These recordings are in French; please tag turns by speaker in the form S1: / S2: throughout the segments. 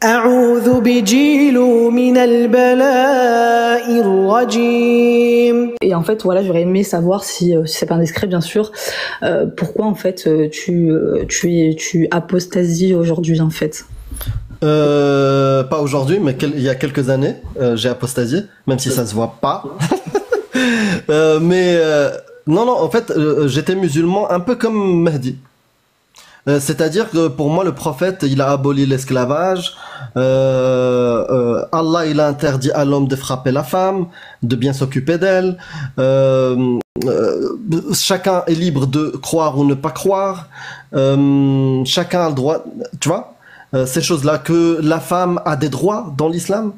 S1: أعوذ بجيل من البلاء الرجيم.
S2: Et en fait, voilà, j'aurais aimé savoir si c'est pas indiscret, bien sûr, pourquoi en fait tu apostasies aujourd'hui en fait.
S3: Pas aujourd'hui, mais il y a quelques années, j'ai apostasié, même si ça se voit pas. Non, en fait, j'étais musulman un peu comme Mahdi. C'est-à-dire que pour moi, le prophète, il a aboli l'esclavage. Allah, il a interdit à l'homme de frapper la femme, de bien s'occuper d'elle. Chacun est libre de croire ou ne pas croire. Chacun a le droit, tu vois, ces choses-là, que la femme a des droits dans l'islam.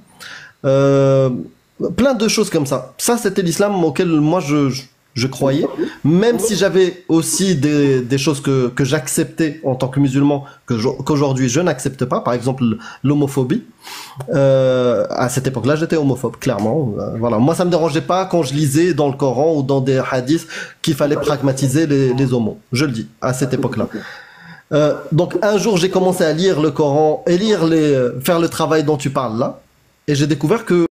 S3: Plein de choses comme ça. Ça, c'était l'islam auquel moi je croyais, même si j'avais aussi des choses que j'acceptais en tant que musulman, qu'aujourd'hui je n'accepte pas, par exemple l'homophobie. À cette époque-là, j'étais homophobe, clairement. Voilà. Moi, ça me dérangeait pas quand je lisais dans le Coran ou dans des hadiths qu'il fallait pragmatiser les homos. Je le dis, à cette époque-là. Donc un jour, j'ai commencé à lire le Coran et faire le travail dont tu parles là, et j'ai découvert que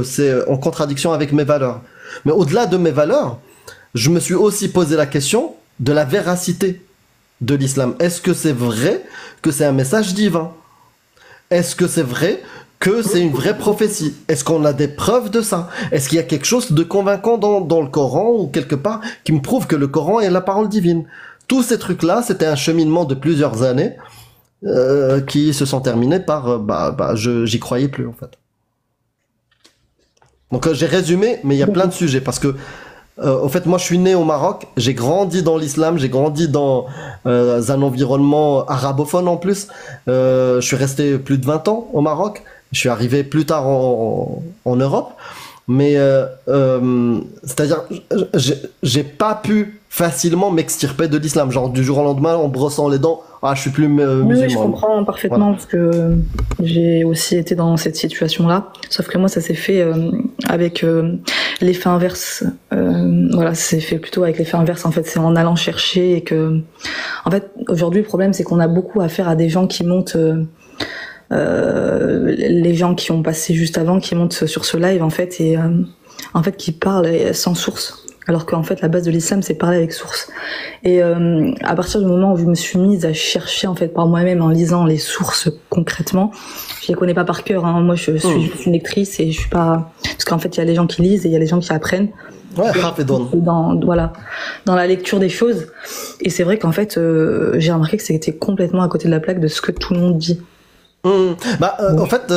S3: c'est en contradiction avec mes valeurs. Mais au-delà de mes valeurs, je me suis aussi posé la question de la véracité de l'islam. Est-ce que c'est vrai que c'est un message divin? Est-ce que c'est vrai que c'est une vraie prophétie? Est-ce qu'on a des preuves de ça? Est-ce qu'il y a quelque chose de convaincant dans le Coran ou quelque part qui me prouve que le Coran est la parole divine? Tous ces trucs-là, c'était un cheminement de plusieurs années qui se sont terminés par j'y croyais plus en fait. Donc j'ai résumé, mais il y a plein de sujets parce que en fait moi je suis né au Maroc, j'ai grandi dans l'islam, j'ai grandi dans un environnement arabophone en plus. Je suis resté plus de 20 ans au Maroc. Je suis arrivé plus tard en Europe, mais c'est-à-dire j'ai pas pu facilement m'extirper de l'islam, genre du jour au lendemain en brossant les dents. Ah, je suis plus musulman.
S2: Oui, je comprends parfaitement, voilà. Parce que j'ai aussi été dans cette situation-là. Sauf que moi, ça s'est fait avec l'effet inverse. Voilà, ça s'est fait plutôt avec l'effet inverse. En fait, c'est en allant chercher et que... En fait, aujourd'hui, le problème, c'est qu'on a beaucoup affaire à des gens qui montent... les gens qui ont passé juste avant, qui montent sur ce live, en fait, et en fait, qui parlent sans source. Alors qu'en fait, la base de l'islam, c'est parler avec source. Et à partir du moment où je me suis mise à chercher en fait par moi-même en lisant les sources concrètement, je les connais pas par cœur. Hein. Moi, je suis juste une lectrice et je suis pas... Parce qu'en fait, il y a les gens qui lisent et il y a les gens qui apprennent.
S3: Ouais,
S2: dans la lecture des choses. Et c'est vrai qu'en fait, j'ai remarqué que c'était complètement à côté de la plaque de ce que tout le monde dit.
S3: En fait,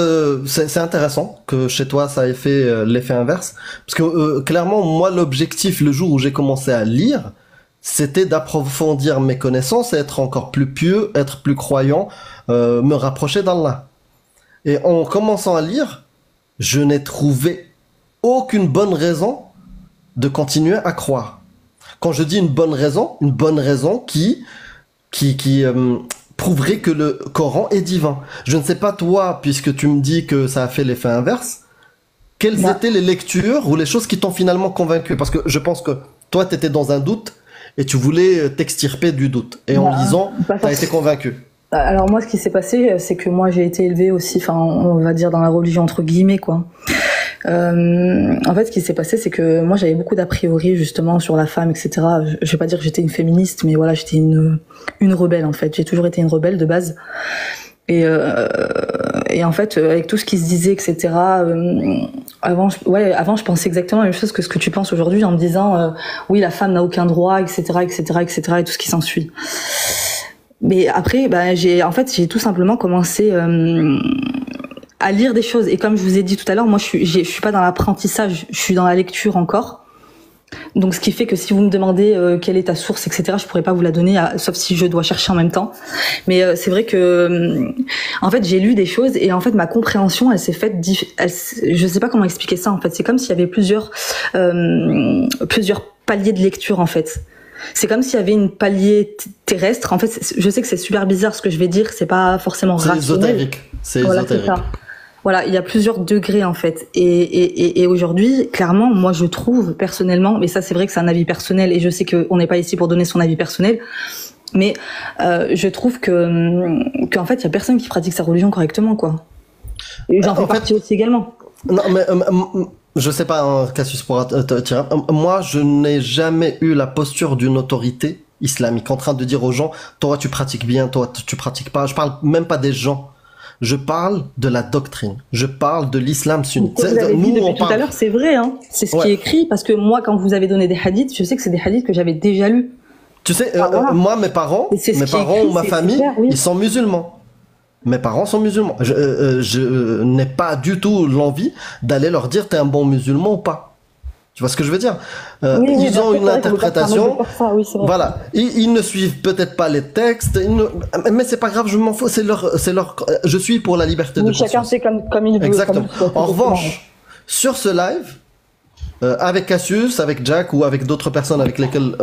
S3: c'est intéressant que chez toi ça ait fait l'effet inverse, parce que clairement moi l'objectif le jour où j'ai commencé à lire, c'était d'approfondir mes connaissances, être encore plus pieux, être plus croyant, me rapprocher d'Allah. Et en commençant à lire, je n'ai trouvé aucune bonne raison de continuer à croire. Quand je dis une bonne raison qui prouverait que le Coran est divin. Je ne sais pas toi, puisque tu me dis que ça a fait l'effet inverse, quelles étaient les lectures ou les choses qui t'ont finalement convaincu? Parce que je pense que toi, tu étais dans un doute et tu voulais t'extirper du doute. Et en lisant, tu as été convaincu.
S2: Alors moi, ce qui s'est passé, c'est que moi, j'ai été élevée aussi, enfin, on va dire dans la religion entre guillemets, quoi. En fait, ce qui s'est passé, c'est que moi, j'avais beaucoup d'a priori justement sur la femme, etc. Je vais pas dire que j'étais une féministe, mais voilà, j'étais une rebelle en fait. J'ai toujours été une rebelle de base. Et en fait, avec tout ce qui se disait, etc. Avant, je pensais exactement la même chose que ce que tu penses aujourd'hui, en me disant, oui, la femme n'a aucun droit, etc., etc., etc., et tout ce qui s'ensuit. Mais après, j'ai tout simplement commencé à lire des choses. Et comme je vous ai dit tout à l'heure, moi, je suis pas dans l'apprentissage, je suis dans la lecture encore. Donc, ce qui fait que si vous me demandez quelle est ta source, etc., je pourrais pas vous la donner, sauf si je dois chercher en même temps. Mais c'est vrai que, en fait, j'ai lu des choses et en fait, ma compréhension, elle s'est faite. Je sais pas comment expliquer ça. En fait, c'est comme s'il y avait plusieurs paliers de lecture, en fait. C'est comme s'il y avait une palier terrestre. En fait, je sais que c'est super bizarre ce que je vais dire. C'est pas forcément rationnel.
S3: C'est ésotérique.
S2: Voilà, il y a plusieurs degrés en fait. Et aujourd'hui, clairement, moi je trouve personnellement, mais ça c'est vrai que c'est un avis personnel et je sais qu'on n'est pas ici pour donner son avis personnel, Mais je trouve qu'en fait, il y a personne qui pratique sa religion correctement, quoi. Et j'en fais partie aussi également.
S3: Non, mais je sais pas, hein, Cassius pourra te tirer. Moi, je n'ai jamais eu la posture d'une autorité islamique en train de dire aux gens, toi tu pratiques bien, toi tu pratiques pas. Je parle même pas des gens. Je parle de la doctrine. Je parle de l'islam sunnite.
S2: Nous, depuis tout à l'heure, c'est vrai, hein. C'est ce qui est écrit, parce que moi, quand vous avez donné des hadiths, je sais que c'est des hadiths que j'avais déjà lus.
S3: Tu sais, moi, mes parents ou ma famille, super, ils sont musulmans. Mes parents sont musulmans. Je n'ai pas du tout l'envie d'aller leur dire t'es un bon musulman ou pas. Tu vois ce que je veux dire? Ils ont une interprétation. Voilà. Ils ne suivent peut-être pas les textes. Mais c'est pas grave, je m'en fous. C'est leur. Je suis pour la liberté de conscience.
S2: Chacun fait comme il veut.
S3: Exactement. En revanche, sur ce live, avec Cassius, avec Jack ou avec d'autres personnes avec lesquelles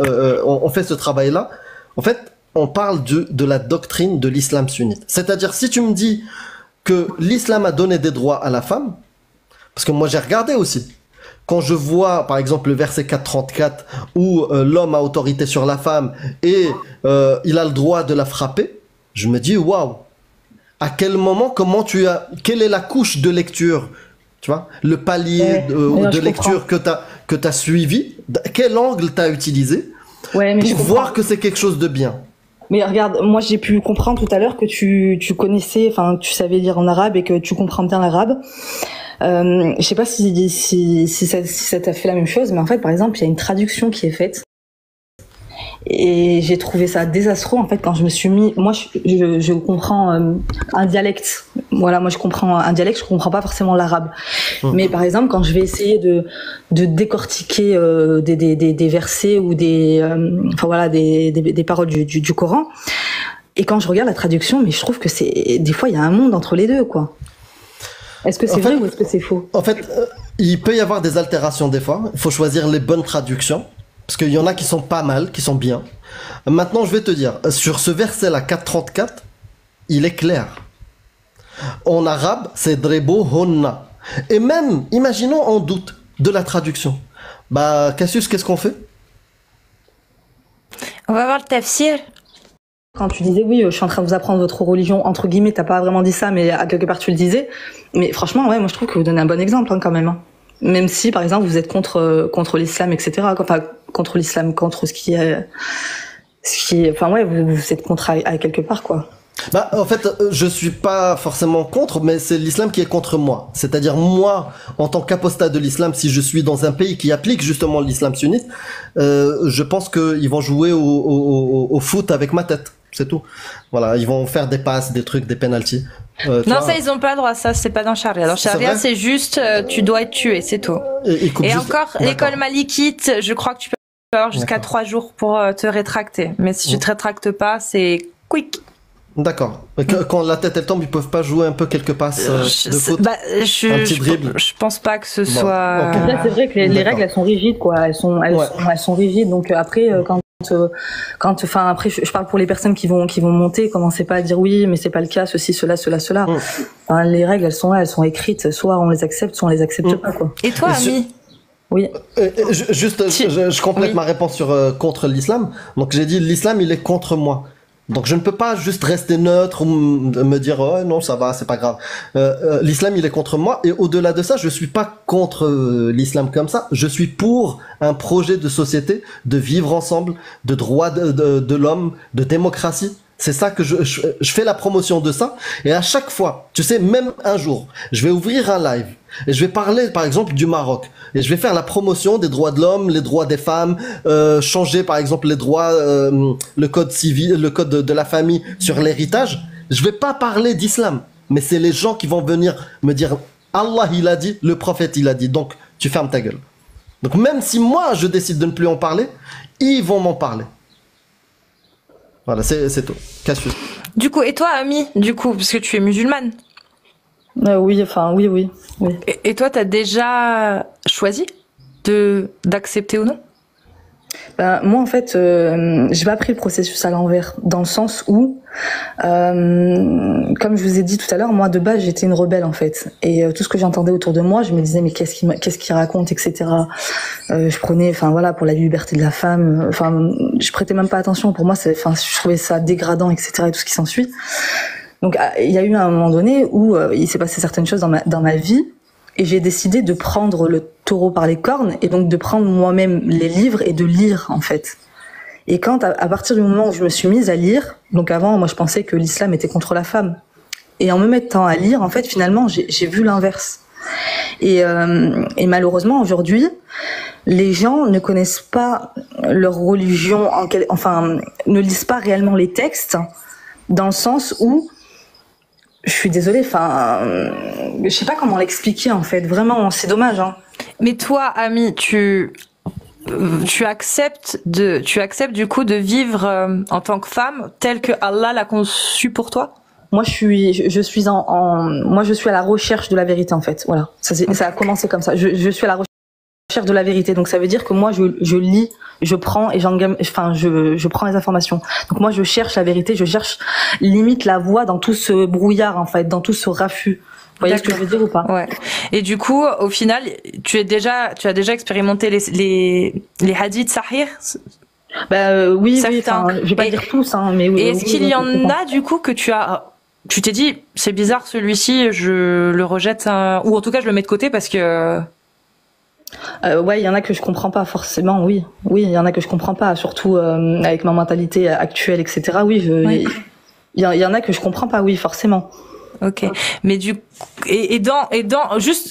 S3: on fait ce travail-là, en fait, on parle de la doctrine de l'islam sunnite. C'est-à-dire, si tu me dis que l'islam a donné des droits à la femme, parce que moi j'ai regardé aussi. Quand je vois, par exemple, le verset 434 où l'homme a autorité sur la femme et il a le droit de la frapper, je me dis waouh. À quel moment, quelle est la couche de lecture, tu vois, le palier de lecture que t'as suivi, quel angle t'as utilisé pour voir que c'est quelque chose de bien.
S2: Mais regarde, moi j'ai pu comprendre tout à l'heure que tu connaissais, enfin tu savais lire en arabe et que tu comprends bien l'arabe. Je sais pas si ça t'a fait la même chose, mais en fait, par exemple, il y a une traduction qui est faite. Et j'ai trouvé ça désastreux, en fait, quand je me suis mis... Moi, je comprends un dialecte. Voilà, moi, je comprends un dialecte, je comprends pas forcément l'arabe. Mais par exemple, quand je vais essayer de décortiquer des versets ou des paroles du Coran, et quand je regarde la traduction, mais je trouve que des fois, il y a un monde entre les deux, quoi. Est-ce que c'est vrai ou est-ce que c'est faux?
S3: En fait, il peut y avoir des altérations des fois. Il faut choisir les bonnes traductions. Parce qu'il y en a qui sont pas mal, qui sont bien. Maintenant, je vais te dire, sur ce verset-là, 434, il est clair. En arabe, c'est drebo honna. Et même, imaginons en doute de la traduction. Bah, Cassius, qu'est-ce qu'on fait?
S4: On va voir le tafsir.
S2: Quand tu disais oui, je suis en train de vous apprendre votre religion, entre guillemets, t'as pas vraiment dit ça, mais à quelque part tu le disais. Mais franchement, ouais, moi je trouve que vous donnez un bon exemple hein, quand même. Hein. Même si, par exemple, vous êtes contre l'islam, etc. Enfin, contre l'islam, contre ce qui est, enfin ouais, vous êtes contre à quelque part, quoi.
S3: Bah, en fait, je suis pas forcément contre, mais c'est l'islam qui est contre moi. C'est-à-dire, moi, en tant qu'apostat de l'islam, si je suis dans un pays qui applique justement l'islam sunnite, je pense qu'ils vont jouer au foot avec ma tête. C'est tout. Voilà, ils vont faire des passes, des trucs, des penalties.
S4: Non, ça, ils ont pas le droit. Ça, c'est pas dans Charia. Dans Charia, c'est juste, tu dois être tué, c'est tout. Et encore, l'école malikite, je crois que tu peux avoir jusqu'à 3 jours pour te rétracter. Mais si tu te rétractes pas, c'est quick.
S3: D'accord. Quand la tête elle tombe, ils peuvent pas jouer un peu quelques passes de foot, un petit dribble.
S4: Je pense pas que ce soit.
S2: Okay. Là, c'est vrai que les règles elles sont rigides quoi. Elles sont rigides. Donc après enfin après je parle pour les personnes qui vont monter, commencez pas à dire oui mais c'est pas le cas, ceci, cela. Enfin, les règles elles sont là, elles sont écrites. Soit on les accepte, soit on les accepte pas quoi.
S4: Et toi, Ami?
S2: Oui.
S3: Je complète ma réponse sur contre l'islam. Donc j'ai dit l'islam il est contre moi. Donc je ne peux pas juste rester neutre ou me dire oh non ça va c'est pas grave. L'islam il est contre moi et au-delà de ça je suis pas contre l'islam comme ça. Je suis pour un projet de société, de vivre ensemble, de droits de l'homme, de démocratie. C'est ça que je fais la promotion de ça. Et à chaque fois, tu sais, même un jour, je vais ouvrir un live et je vais parler, par exemple, du Maroc. Et je vais faire la promotion des droits de l'homme, les droits des femmes, changer, par exemple, les droits, le code civil, le code de la famille sur l'héritage. Je vais pas parler d'islam. Mais c'est les gens qui vont venir me dire, Allah, il a dit, le prophète, il a dit. Donc, tu fermes ta gueule. Donc, même si moi, je décide de ne plus en parler, ils vont m'en parler. Voilà, c'est tout. Cassius.
S4: Du coup, et toi, Ami, parce que tu es musulmane?
S2: Oui.
S4: Et toi, t'as déjà choisi d'accepter ou non?
S2: Moi, en fait, j'ai pas pris le processus à l'envers, dans le sens où, comme je vous ai dit tout à l'heure, moi de base j'étais une rebelle en fait, et tout ce que j'entendais autour de moi, je me disais mais qu'est-ce qu'il raconte, etc. Je prenais, enfin voilà, pour la liberté de la femme, enfin je prêtais même pas attention. Pour moi, je trouvais ça dégradant, etc. et tout ce qui s'ensuit. Donc il y a eu un moment donné où il s'est passé certaines choses dans ma vie. Et j'ai décidé de prendre le taureau par les cornes et donc de prendre moi-même les livres et de lire en fait. Et quand à partir du moment où je me suis mise à lire, donc avant moi je pensais que l'islam était contre la femme, et en me mettant à lire en fait finalement j'ai vu l'inverse. Et malheureusement aujourd'hui les gens ne connaissent pas leur religion, ne lisent pas réellement les textes, dans le sens où je suis désolée, je sais pas comment l'expliquer en fait. Vraiment, c'est dommage. Hein.
S4: Mais toi, Ami, tu acceptes du coup de vivre en tant que femme telle que Allah l'a conçue pour toi?
S2: Moi, je suis à la recherche de la vérité en fait. Voilà, ça a commencé comme ça. Je suis à la recherche de la vérité. Donc ça veut dire que moi je lis, je prends et je prends les informations. Donc moi je cherche la vérité, je cherche limite la voie dans tout ce brouillard en fait, dans tout ce raffut. Vous voyez ce que je veux dire ou pas?
S4: Ouais. Et du coup, au final, tu as déjà expérimenté les hadiths sahih?
S2: Oui, je vais pas dire tous, hein, mais oui.
S4: Et est-ce qu'il y en a du coup que tu t'es dit c'est bizarre celui-ci, je le rejette, ou en tout cas je le mets de côté parce que
S2: ouais, il y en a que je comprends pas forcément, oui, il y en a que je comprends pas, surtout avec ma mentalité actuelle, etc. Oui, il y en a que je comprends pas, oui, forcément.
S4: Ok, mais juste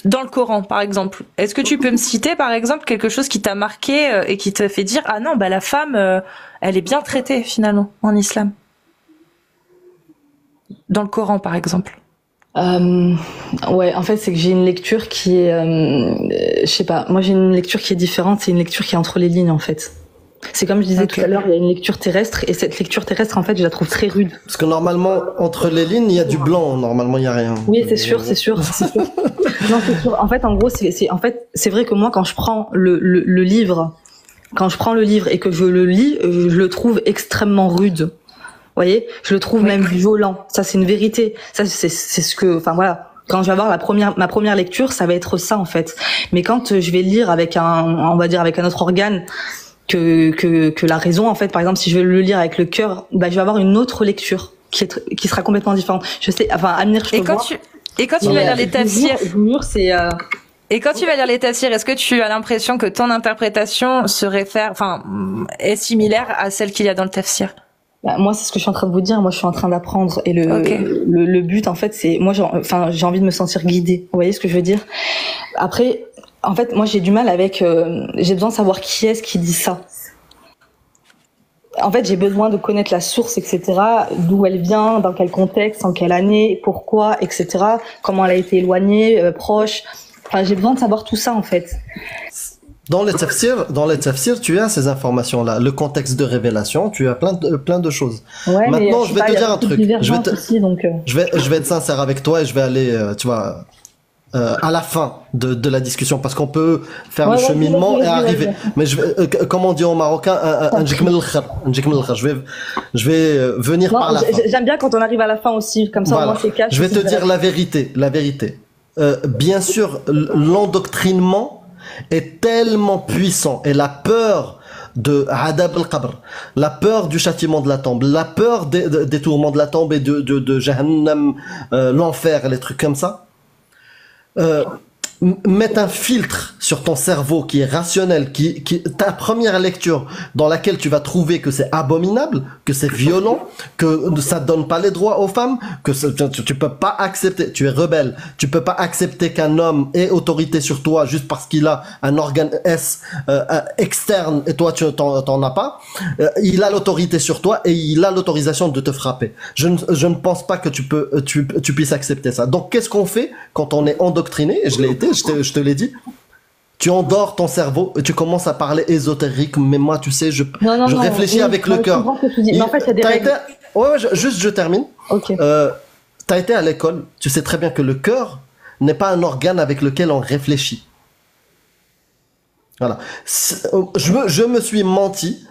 S4: dans le Coran, par exemple, est-ce que tu peux me citer, par exemple, quelque chose qui t'a marqué et qui te fait dire ah non, la femme, elle est bien traitée finalement en islam, dans le Coran, par exemple.
S2: Ouais, en fait, c'est que j'ai une lecture qui est, je sais pas, moi j'ai une lecture qui est différente, c'est une lecture qui est entre les lignes en fait. C'est comme je disais tout à l'heure, il y a une lecture terrestre, et cette lecture terrestre en fait je la trouve très rude.
S3: Parce que normalement, entre les lignes, il y a du blanc, normalement il y a rien.
S2: Oui, c'est sûr. Non, c'est sûr. En fait, en gros, c'est vrai que moi quand je prends le livre, et que je le lis, je le trouve extrêmement rude. Vous voyez, je le trouve même violent. Ça, c'est une vérité. Ça, c'est ce que, enfin voilà. Quand je vais avoir ma première lecture, ça va être ça en fait. Mais quand je vais lire avec un autre organe que la raison, en fait, par exemple, si je vais le lire avec le cœur, je vais avoir une autre lecture qui sera complètement différente. Je sais, enfin, Amir, je peux voir.
S4: Et quand tu vas lire les tafsirs,
S2: je vous jure, c'est.
S4: Et quand tu vas lire les tafsirs, est-ce que tu as l'impression que ton interprétation est similaire à celle qu'il y a dans le tafsir?
S2: Moi, c'est ce que je suis en train de vous dire. Moi, je suis en train d'apprendre, et le but, en fait, c'est moi, j'ai envie de me sentir guidée. Vous voyez ce que je veux dire? Après, en fait, moi, j'ai du mal avec. J'ai besoin de savoir qui est-ce qui dit ça. En fait, j'ai besoin de connaître la source, etc. D'où elle vient, dans quel contexte, en quelle année, pourquoi, etc. Comment elle a été éloignée, proche. Enfin, j'ai besoin de savoir tout ça, en fait.
S3: Dans les tafsirs, tu as ces informations-là, le contexte de révélation, tu as plein de choses.
S2: Ouais,
S3: maintenant, je vais te dire un truc.
S2: Je
S3: vais être sincère avec toi et je vais aller, à la fin de la discussion, parce qu'on peut faire le cheminement et arriver. Mais comme on dit en marocain, je vais venir par la fin.
S2: J'aime bien quand on arrive à la fin aussi, comme ça au moins c'est cash.
S3: Je vais te dire la vérité. Bien sûr, l'endoctrinement est tellement puissant, et la peur de Adab al-Qabr, la peur du châtiment de la tombe, la peur des tourments de la tombe et de Jahannam, l'enfer et les trucs comme ça, mettre un filtre sur ton cerveau qui est rationnel, ta première lecture dans laquelle tu vas trouver que c'est abominable, que c'est violent, que ça donne pas les droits aux femmes, que tu peux pas accepter, tu es rebelle, tu peux pas accepter qu'un homme ait autorité sur toi juste parce qu'il a un organe externe et toi tu t'en as pas. Il a l'autorité sur toi et il a l'autorisation de te frapper. Je ne pense pas que tu puisses accepter ça. Donc qu'est-ce qu'on fait quand on est endoctriné? Et je l'ai été, je te l'ai dit. Tu endors ton cerveau et tu commences à parler ésotérique, mais moi, tu sais, je réfléchis avec le cœur.
S2: Mais en fait, il y a des règles.
S3: Je termine.
S2: Ok.
S3: T'as été à l'école, tu sais très bien que le cœur n'est pas un organe avec lequel on réfléchit. Voilà. Je me suis menti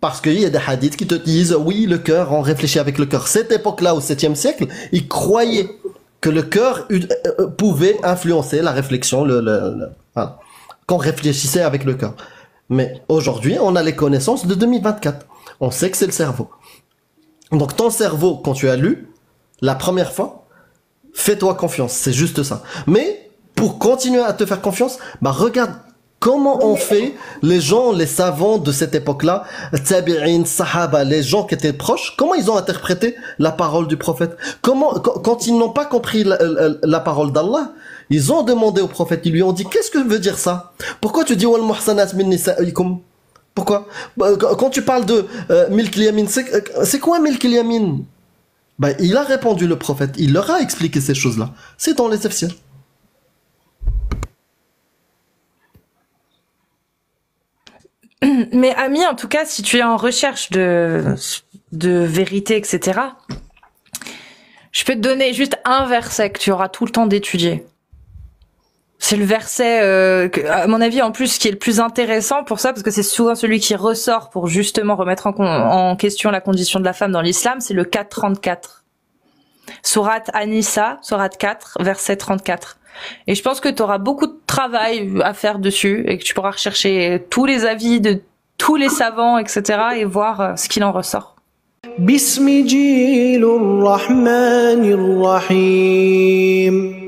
S3: parce qu'il y a des hadiths qui te disent oui, le cœur, on réfléchit avec le cœur. Cette époque-là, au 7e siècle, ils croyaient que le cœur pouvait influencer la réflexion, voilà. Qu'on réfléchissait avec le cœur. Mais aujourd'hui, on a les connaissances de 2024. On sait que c'est le cerveau. Donc ton cerveau, quand tu as lu la première fois, fais-toi confiance, c'est juste ça. Mais pour continuer à te faire confiance, bah regarde comment ont fait les gens, les savants de cette époque-là, tabi'in, sahaba, les gens qui étaient proches, comment ils ont interprété la parole du prophète. Quand ils n'ont pas compris la parole d'Allah, ils ont demandé au prophète, ils lui ont dit, qu'est-ce que veut dire ça? Pourquoi tu dis wal muhsanat min nisa'ikum? Pourquoi? Quand tu parles de milk al-yamin, c'est quoi milk al-yamin? Ben, il a répondu, le prophète, il leur a expliqué ces choses-là. C'est dans les tafsirs.
S4: Mais Ami, en tout cas, si tu es en recherche de vérité, etc., je peux te donner juste un verset que tu auras tout le temps d'étudier. C'est le verset, à mon avis, en plus, qui est le plus intéressant pour ça, parce que c'est souvent celui qui ressort pour justement remettre en question la condition de la femme dans l'islam, c'est le 4.34. Sourate An-Nisa, sourate 4, verset 34. Et je pense que tu auras beaucoup de travail à faire dessus et que tu pourras rechercher tous les avis de tous les savants, etc. et voir ce qu'il en ressort.
S1: Bismillahir Rahmanir Rahim.